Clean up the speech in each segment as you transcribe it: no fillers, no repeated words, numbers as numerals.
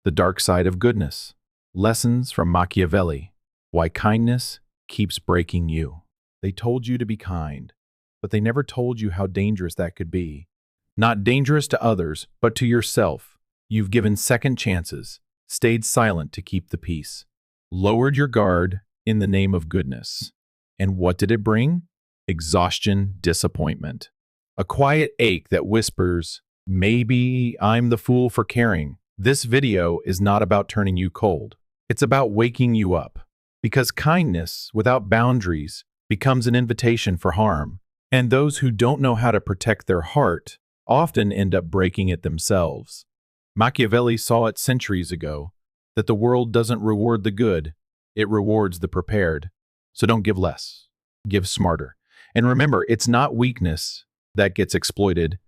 The Dark Side of Goodness. Lessons from Machiavelli. Why kindness keeps breaking you. They told you to be kind, but they never told you how dangerous that could be. Not dangerous to others, but to yourself. You've given second chances, stayed silent to keep the peace, lowered your guard in the name of goodness. And what did it bring? Exhaustion, disappointment. A quiet ache that whispers, maybe I'm the fool for caring. This video is not about turning you cold. It's about waking you up. Because kindness, without boundaries, becomes an invitation for harm. And those who don't know how to protect their heart often end up breaking it themselves. Machiavelli saw it centuries ago, that the world doesn't reward the good, it rewards the prepared. So don't give less, give smarter. And remember, it's not weakness that gets exploited,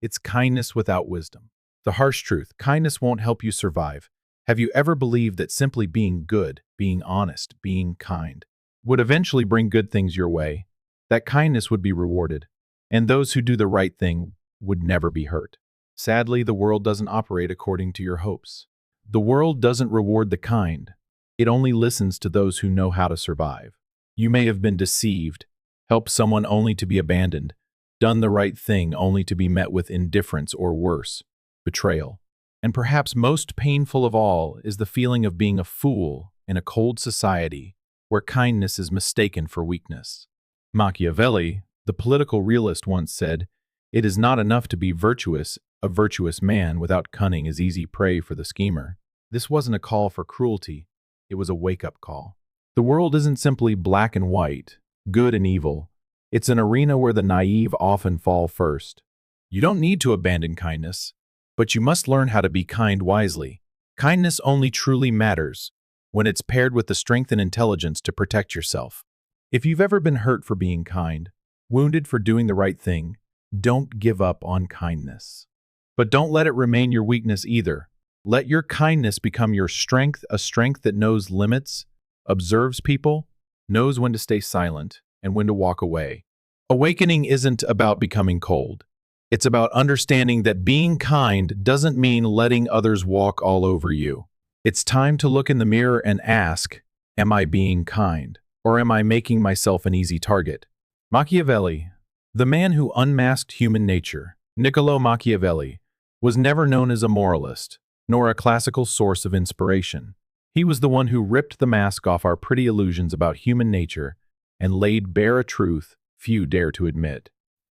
it's kindness without wisdom. The harsh truth, kindness won't help you survive. Have you ever believed that simply being good, being honest, being kind, would eventually bring good things your way? That kindness would be rewarded, and those who do the right thing would never be hurt. Sadly, the world doesn't operate according to your hopes. The world doesn't reward the kind. It only listens to those who know how to survive. You may have been deceived, helped someone only to be abandoned, done the right thing only to be met with indifference or worse, betrayal. And perhaps most painful of all is the feeling of being a fool in a cold society where kindness is mistaken for weakness. Machiavelli, the political realist, once said, "It is not enough to be virtuous. A virtuous man without cunning is easy prey for the schemer." This wasn't a call for cruelty, it was a wake-up call. The world isn't simply black and white, good and evil. It's an arena where the naive often fall first. You don't need to abandon kindness, but you must learn how to be kind wisely. Kindness only truly matters when it's paired with the strength and intelligence to protect yourself. If you've ever been hurt for being kind, wounded for doing the right thing, don't give up on kindness. But don't let it remain your weakness either. Let your kindness become your strength, a strength that knows limits, observes people, knows when to stay silent, and when to walk away. Awakening isn't about becoming cold. It's about understanding that being kind doesn't mean letting others walk all over you. It's time to look in the mirror and ask, am I being kind? Or am I making myself an easy target? Machiavelli, the man who unmasked human nature, Niccolo Machiavelli, was never known as a moralist, nor a classical source of inspiration. He was the one who ripped the mask off our pretty illusions about human nature and laid bare a truth few dare to admit.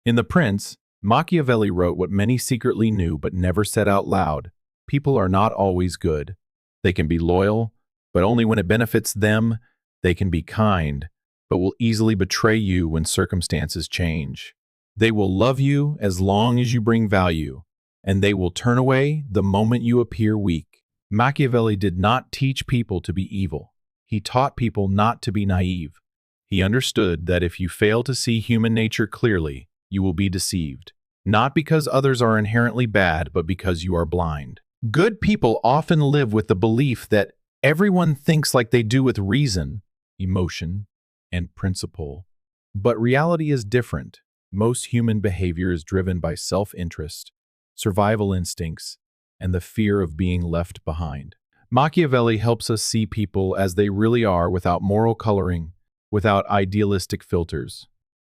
In The Prince, Machiavelli wrote what many secretly knew but never said out loud. People are not always good. They can be loyal, but only when it benefits them. They can be kind, but will easily betray you when circumstances change. They will love you as long as you bring value, and they will turn away the moment you appear weak. Machiavelli did not teach people to be evil. He taught people not to be naive. He understood that if you fail to see human nature clearly, you will be deceived. Not because others are inherently bad, but because you are blind. Good people often live with the belief that everyone thinks like they do with reason, emotion, and principle. But reality is different. Most human behavior is driven by self-interest, survival instincts, and the fear of being left behind. Machiavelli helps us see people as they really are without moral coloring, without idealistic filters.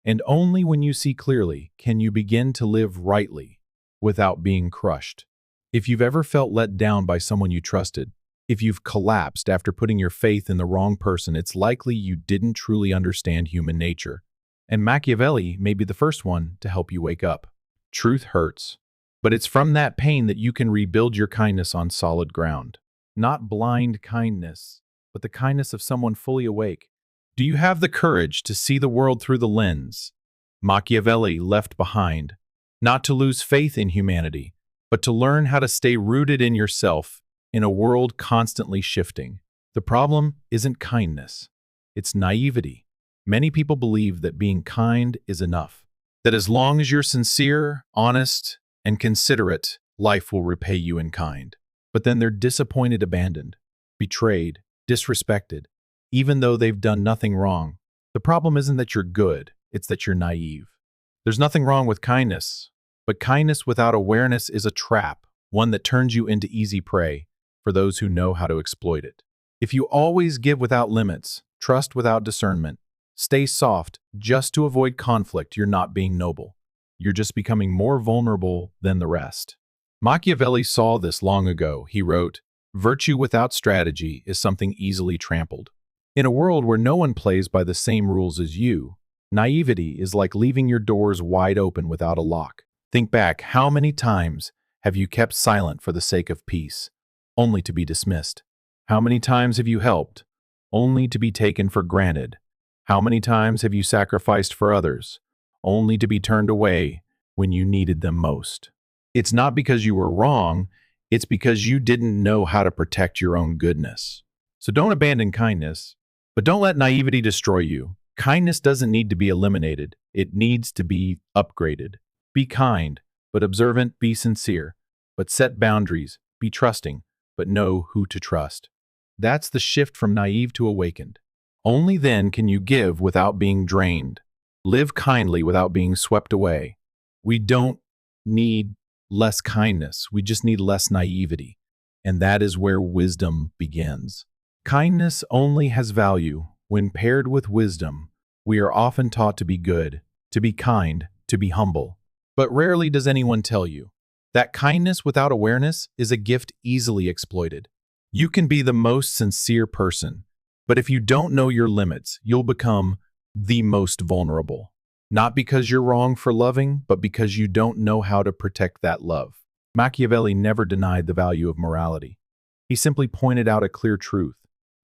And only when you see clearly can you begin to live rightly without being crushed. If you've ever felt let down by someone you trusted, if you've collapsed after putting your faith in the wrong person, it's likely you didn't truly understand human nature. And Machiavelli may be the first one to help you wake up. Truth hurts, but it's from that pain that you can rebuild your kindness on solid ground. Not blind kindness, but the kindness of someone fully awake. Do you have the courage to see the world through the lens Machiavelli left behind? Not to lose faith in humanity, but to learn how to stay rooted in yourself in a world constantly shifting. The problem isn't kindness, it's naivety. Many people believe that being kind is enough, that as long as you're sincere, honest, and considerate, life will repay you in kind. But then they're disappointed, abandoned, betrayed, disrespected, even though they've done nothing wrong. The problem isn't that you're good, it's that you're naive. There's nothing wrong with kindness, but kindness without awareness is a trap, one that turns you into easy prey. for those who know how to exploit it. If you always give without limits, trust without discernment, stay soft just to avoid conflict, you're not being noble. You're just becoming more vulnerable than the rest. Machiavelli saw this long ago. He wrote, "Virtue without strategy is something easily trampled." In a world where no one plays by the same rules as you, naivety is like leaving your doors wide open without a lock. Think back, how many times have you kept silent for the sake of peace, only to be dismissed? How many times have you helped, only to be taken for granted? How many times have you sacrificed for others, only to be turned away when you needed them most? It's not because you were wrong, it's because you didn't know how to protect your own goodness. So don't abandon kindness, but don't let naivety destroy you. Kindness doesn't need to be eliminated, it needs to be upgraded. Be kind, but observant, be sincere, but set boundaries, be trusting, but know who to trust. That's the shift from naive to awakened. Only then can you give without being drained. Live kindly without being swept away. We don't need less kindness, we just need less naivety. And that is where wisdom begins. Kindness only has value when paired with wisdom. We are often taught to be good, to be kind, to be humble. But rarely does anyone tell you that kindness without awareness is a gift easily exploited. You can be the most sincere person, but if you don't know your limits, you'll become the most vulnerable. Not because you're wrong for loving, but because you don't know how to protect that love. Machiavelli never denied the value of morality. He simply pointed out a clear truth.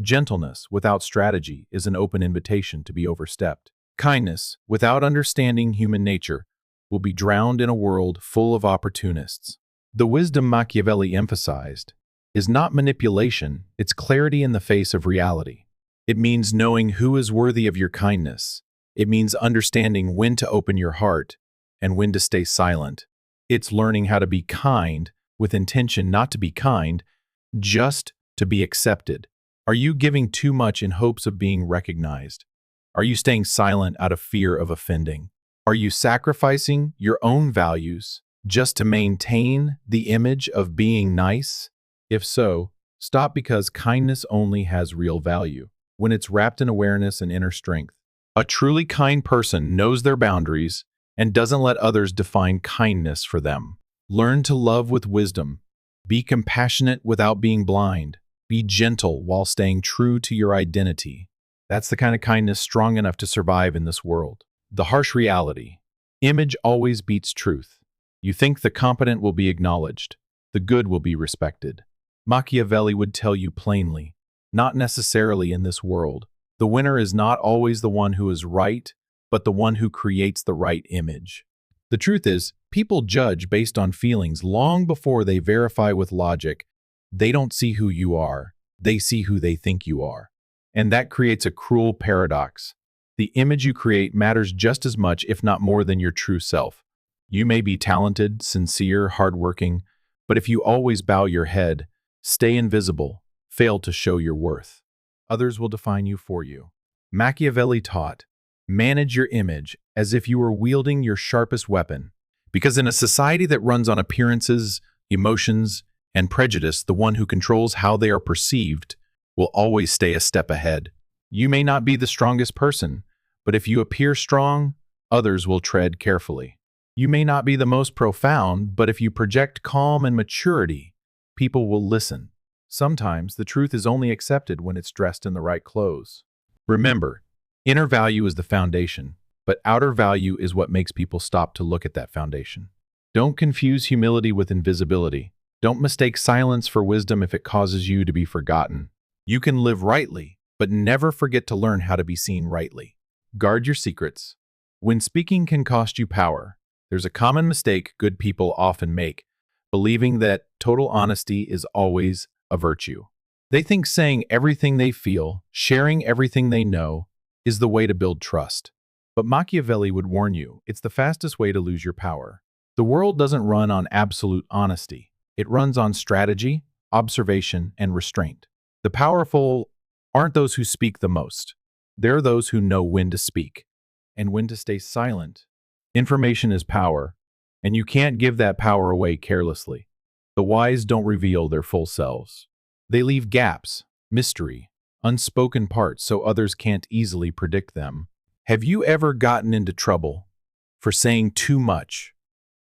Gentleness without strategy is an open invitation to be overstepped. Kindness without understanding human nature will be drowned in a world full of opportunists. The wisdom Machiavelli emphasized is not manipulation, it's clarity in the face of reality. It means knowing who is worthy of your kindness. It means understanding when to open your heart and when to stay silent. It's learning how to be kind with intention not to be kind, just to be accepted. Are you giving too much in hopes of being recognized? Are you staying silent out of fear of offending? Are you sacrificing your own values just to maintain the image of being nice? If so, stop, because kindness only has real value when it's wrapped in awareness and inner strength. A truly kind person knows their boundaries and doesn't let others define kindness for them. Learn to love with wisdom. Be compassionate without being blind. Be gentle while staying true to your identity. That's the kind of kindness strong enough to survive in this world. The harsh reality. Image always beats truth. You think the competent will be acknowledged. The good will be respected. Machiavelli would tell you plainly, not necessarily in this world. The winner is not always the one who is right, but the one who creates the right image. The truth is, people judge based on feelings long before they verify with logic. They don't see who you are, they see who they think you are. And that creates a cruel paradox. The image you create matters just as much, if not more, than your true self. You may be talented, sincere, hardworking, but if you always bow your head, stay invisible, fail to show your worth, others will define you for you. Machiavelli taught, manage your image as if you were wielding your sharpest weapon, because in a society that runs on appearances, emotions, and prejudice, the one who controls how they are perceived will always stay a step ahead. You may not be the strongest person, but if you appear strong, others will tread carefully. You may not be the most profound, but if you project calm and maturity, people will listen. Sometimes the truth is only accepted when it's dressed in the right clothes. Remember, inner value is the foundation, but outer value is what makes people stop to look at that foundation. Don't confuse humility with invisibility. Don't mistake silence for wisdom if it causes you to be forgotten. You can live rightly, but never forget to learn how to be seen rightly. Guard your secrets. When speaking can cost you power, there's a common mistake good people often make, believing that total honesty is always a virtue. They think saying everything they feel, sharing everything they know, is the way to build trust. But Machiavelli would warn you, it's the fastest way to lose your power. The world doesn't run on absolute honesty. It runs on strategy, observation, and restraint. The powerful aren't those who speak the most. They're those who know when to speak and when to stay silent. Information is power, and you can't give that power away carelessly. The wise don't reveal their full selves. They leave gaps, mystery, unspoken parts so others can't easily predict them. Have you ever gotten into trouble for saying too much,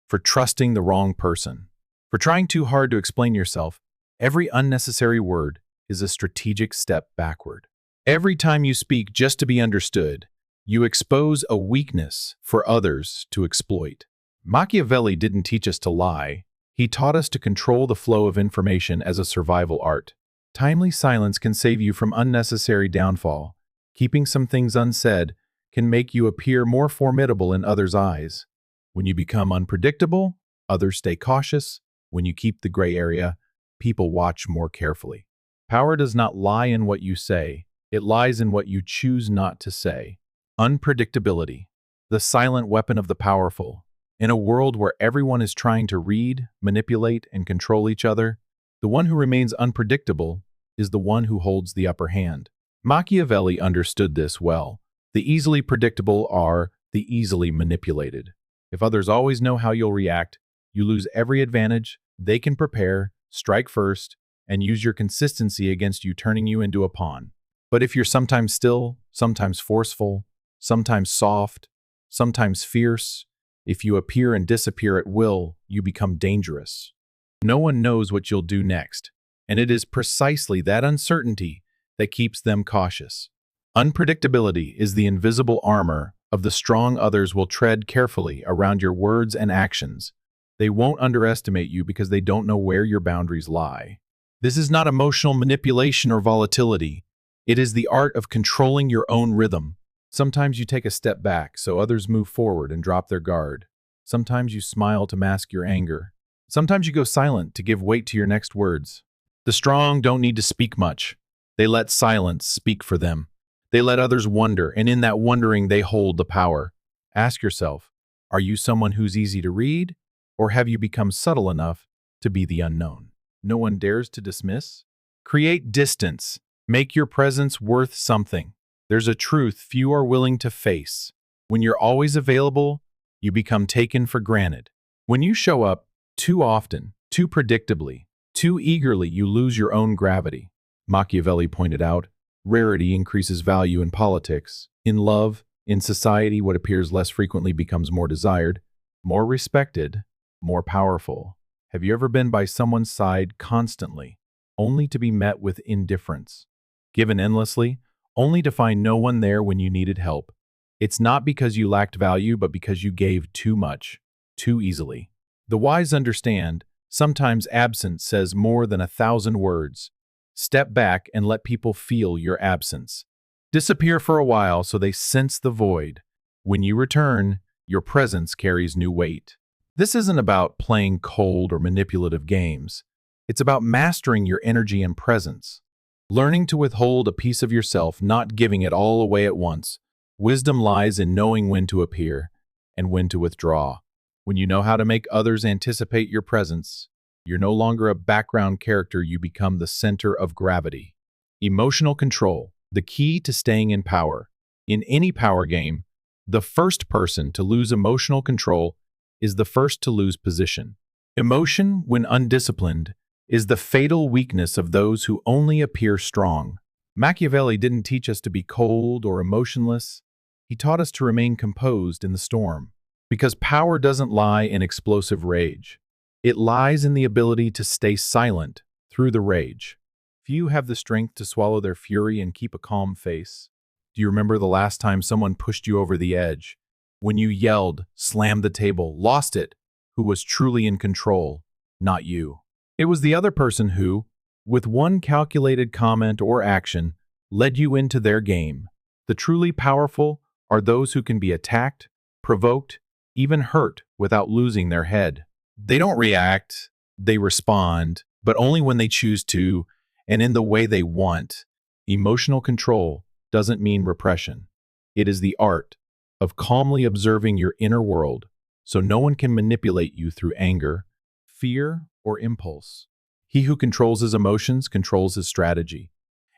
for trusting the wrong person, for trying too hard to explain yourself? Every unnecessary word is a strategic step backward. Every time you speak just to be understood, you expose a weakness for others to exploit. Machiavelli didn't teach us to lie. He taught us to control the flow of information as a survival art. Timely silence can save you from unnecessary downfall. Keeping some things unsaid can make you appear more formidable in others' eyes. When you become unpredictable, others stay cautious. When you keep the gray area, people watch more carefully. Power does not lie in what you say. It lies in what you choose not to say. Unpredictability, the silent weapon of the powerful. In a world where everyone is trying to read, manipulate, and control each other, the one who remains unpredictable is the one who holds the upper hand. Machiavelli understood this well. The easily predictable are the easily manipulated. If others always know how you'll react, you lose every advantage. They can prepare, strike first, and use your consistency against you, turning you into a pawn. But if you're sometimes still, sometimes forceful, sometimes soft, sometimes fierce, if you appear and disappear at will, you become dangerous. No one knows what you'll do next, and it is precisely that uncertainty that keeps them cautious. Unpredictability is the invisible armor of the strong. Others will tread carefully around your words and actions. They won't underestimate you because they don't know where your boundaries lie. This is not emotional manipulation or volatility. It is the art of controlling your own rhythm. Sometimes you take a step back so others move forward and drop their guard. Sometimes you smile to mask your anger. Sometimes you go silent to give weight to your next words. The strong don't need to speak much. They let silence speak for them. They let others wonder, and in that wondering, they hold the power. Ask yourself, are you someone who's easy to read, or have you become subtle enough to be the unknown? No one dares to dismiss? Create distance. Make your presence worth something. There's a truth few are willing to face. When you're always available, you become taken for granted. When you show up too often, too predictably, too eagerly, you lose your own gravity. Machiavelli pointed out, rarity increases value in politics. In love, in society, what appears less frequently becomes more desired, more respected, more powerful. Have you ever been by someone's side constantly, only to be met with indifference? Given endlessly, only to find no one there when you needed help. It's not because you lacked value, but because you gave too much, too easily. The wise understand, sometimes absence says more than 1,000 words. Step back and let people feel your absence. Disappear for a while so they sense the void. When you return, your presence carries new weight. This isn't about playing cold or manipulative games. It's about mastering your energy and presence. Learning to withhold a piece of yourself, not giving it all away at once. Wisdom lies in knowing when to appear and when to withdraw. When you know how to make others anticipate your presence, you're no longer a background character, you become the center of gravity. Emotional control, the key to staying in power. In any power game, the first person to lose emotional control is the first to lose position. Emotion, when undisciplined, is the fatal weakness of those who only appear strong. Machiavelli didn't teach us to be cold or emotionless. He taught us to remain composed in the storm. Because power doesn't lie in explosive rage. It lies in the ability to stay silent through the rage. Few have the strength to swallow their fury and keep a calm face. Do you remember the last time someone pushed you over the edge? When you yelled, slammed the table, lost it, who was truly in control, not you. It was the other person who, with one calculated comment or action, led you into their game. The truly powerful are those who can be attacked, provoked, even hurt without losing their head. They don't react, they respond, but only when they choose to and in the way they want. Emotional control doesn't mean repression. It is the art of calmly observing your inner world so no one can manipulate you through anger, fear, or impulse. He who controls his emotions controls his strategy,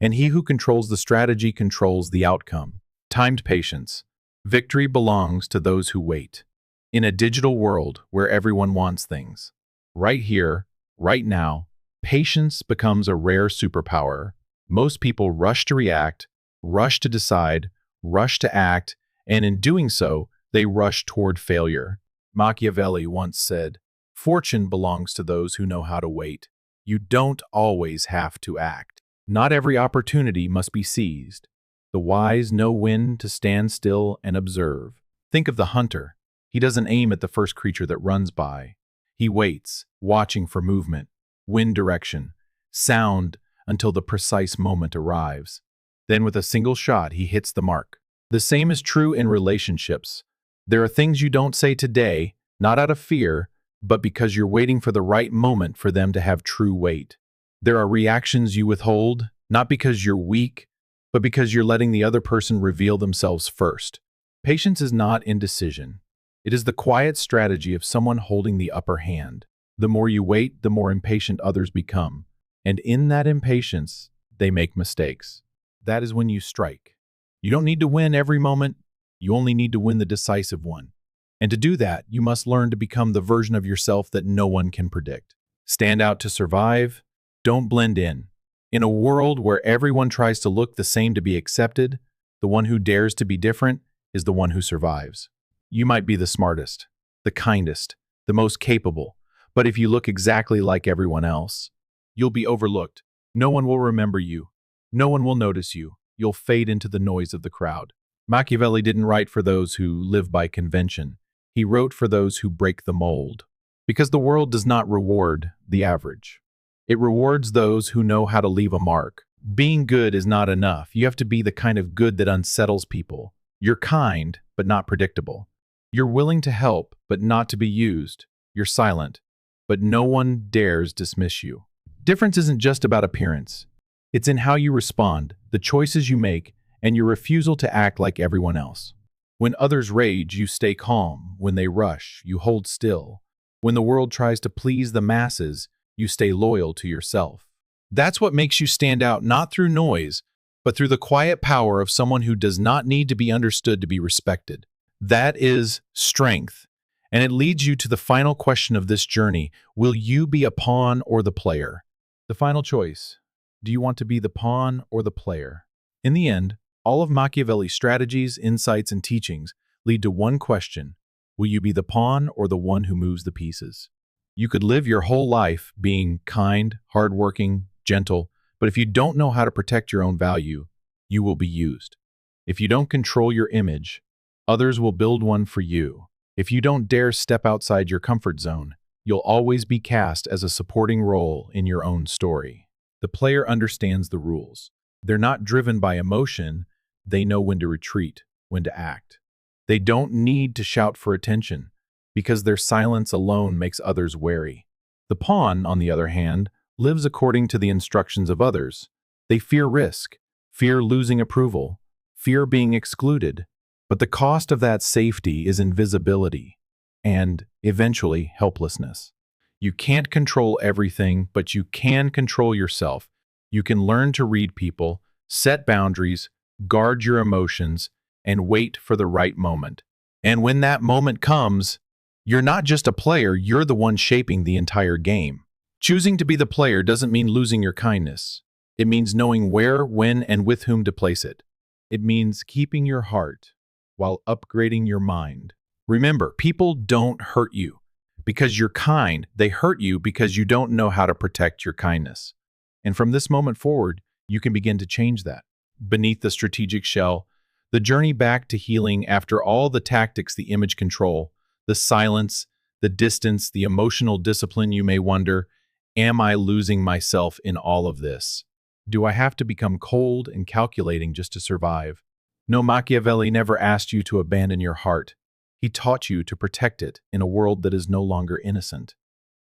and he who controls the strategy controls the outcome. Timed patience. Victory belongs to those who wait. In a digital world where everyone wants things, right here, right now, Patience becomes a rare superpower. Most people rush to react, rush to decide, rush to act, and in doing so, they rush toward failure. Machiavelli once said, "Fortune belongs to those who know how to wait. You don't always have to act. Not every opportunity must be seized. The wise know when to stand still and observe." Think of the hunter. He doesn't aim at the first creature that runs by. He waits, watching for movement, wind direction, sound until the precise moment arrives. Then with a single shot, he hits the mark. The same is true in relationships. There are things you don't say today, not out of fear, but because you're waiting for the right moment for them to have true weight. There are reactions you withhold, not because you're weak, but because you're letting the other person reveal themselves first. Patience is not indecision. It is the quiet strategy of someone holding the upper hand. The more you wait, the more impatient others become. And in that impatience, they make mistakes. That is when you strike. You don't need to win every moment. You only need to win the decisive one. And to do that, you must learn to become the version of yourself that no one can predict. Stand out to survive. Don't blend in. In a world where everyone tries to look the same to be accepted, the one who dares to be different is the one who survives. You might be the smartest, the kindest, the most capable, but if you look exactly like everyone else, you'll be overlooked. No one will remember you. No one will notice you. You'll fade into the noise of the crowd. Machiavelli didn't write for those who live by convention. He wrote for those who break the mold. Because the world does not reward the average. It rewards those who know how to leave a mark. Being good is not enough. You have to be the kind of good that unsettles people. You're kind, but not predictable. You're willing to help, but not to be used. You're silent, but no one dares dismiss you. Difference isn't just about appearance. It's in how you respond, the choices you make, and your refusal to act like everyone else. When others rage, you stay calm. When they rush, you hold still. When the world tries to please the masses, you stay loyal to yourself. That's what makes you stand out, not through noise, but through the quiet power of someone who does not need to be understood to be respected. That is strength. And it leads you to the final question of this journey. Will you be a pawn or the player? The final choice. Do you want to be the pawn or the player? In the end, all of Machiavelli's strategies, insights, and teachings lead to one question. Will you be the pawn or the one who moves the pieces? You could live your whole life being kind, hardworking, gentle, but if you don't know how to protect your own value, you will be used. If you don't control your image, others will build one for you. If you don't dare step outside your comfort zone, you'll always be cast as a supporting role in your own story. The player understands the rules. They're not driven by emotion. They know when to retreat, when to act. They don't need to shout for attention, because their silence alone makes others wary. The pawn, on the other hand, lives according to the instructions of others. They fear risk, fear losing approval, fear being excluded. But the cost of that safety is invisibility and, eventually, helplessness. You can't control everything, but you can control yourself. You can learn to read people, set boundaries, guard your emotions, and wait for the right moment. And when that moment comes, you're not just a player, you're the one shaping the entire game. Choosing to be the player doesn't mean losing your kindness. It means knowing where, when, and with whom to place it. It means keeping your heart while upgrading your mind. Remember, people don't hurt you because you're kind. They hurt you because you don't know how to protect your kindness. And from this moment forward, you can begin to change that. Beneath the strategic shell, the journey back to healing after all the tactics the image control, the silence, the distance, the emotional discipline, you may wonder, am I losing myself in all of this? Do I have to become cold and calculating just to survive? No, Machiavelli never asked you to abandon your heart. He taught you to protect it in a world that is no longer innocent.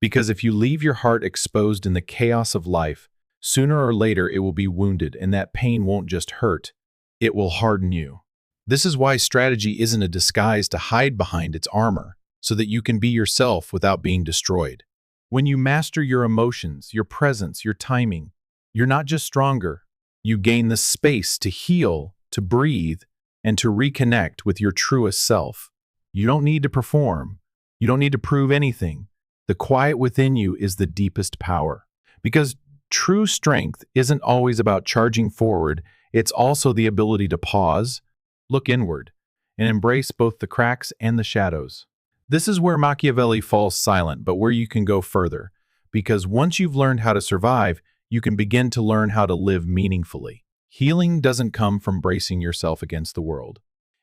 Because if you leave your heart exposed in the chaos of life, sooner or later it will be wounded, and that pain won't just hurt, it will harden you. This is why strategy isn't a disguise to hide behind its armor, so that you can be yourself without being destroyed. When you master your emotions, your presence, your timing, you're not just stronger, you gain the space to heal, to breathe, and to reconnect with your truest self. You don't need to perform. You don't need to prove anything. The quiet within you is the deepest power. Because true strength isn't always about charging forward, it's also the ability to pause, look inward, and embrace both the cracks and the shadows. This is where Machiavelli falls silent, but where you can go further. Because once you've learned how to survive, you can begin to learn how to live meaningfully. Healing doesn't come from bracing yourself against the world.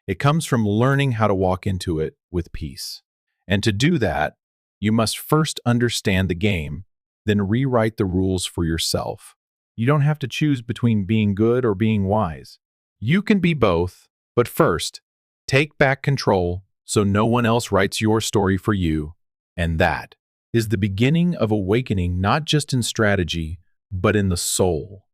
It comes from learning how to walk into it with peace. And to do that, you must first understand the game, then rewrite the rules for yourself. You don't have to choose between being good or being wise. You can be both, but first, take back control so no one else writes your story for you. And that is the beginning of awakening, not just in strategy, but in the soul.